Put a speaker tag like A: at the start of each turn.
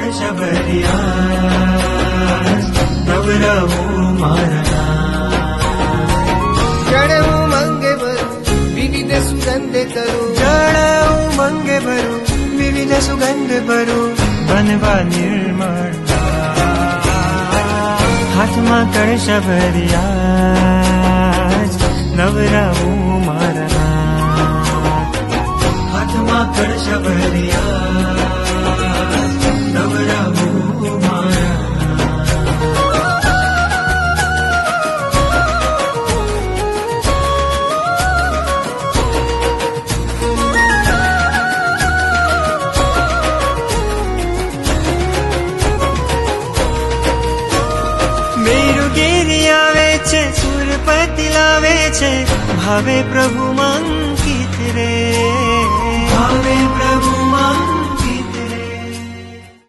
A: कळश भरिया नवरावो मारना
B: जड़ उमंगे भरू विविध सुगंधे तरू
A: जळ उमंगे भरू विविध सुगंध भरू बनवा निर्मळ हातमा कळश भरिया नवरावो मारना हातमा कळश भरिया नवरावो मारना मेरुगिरी आवे छे सुरपति लावे छे भावे प्रभु मंकित रे भावे प्रभु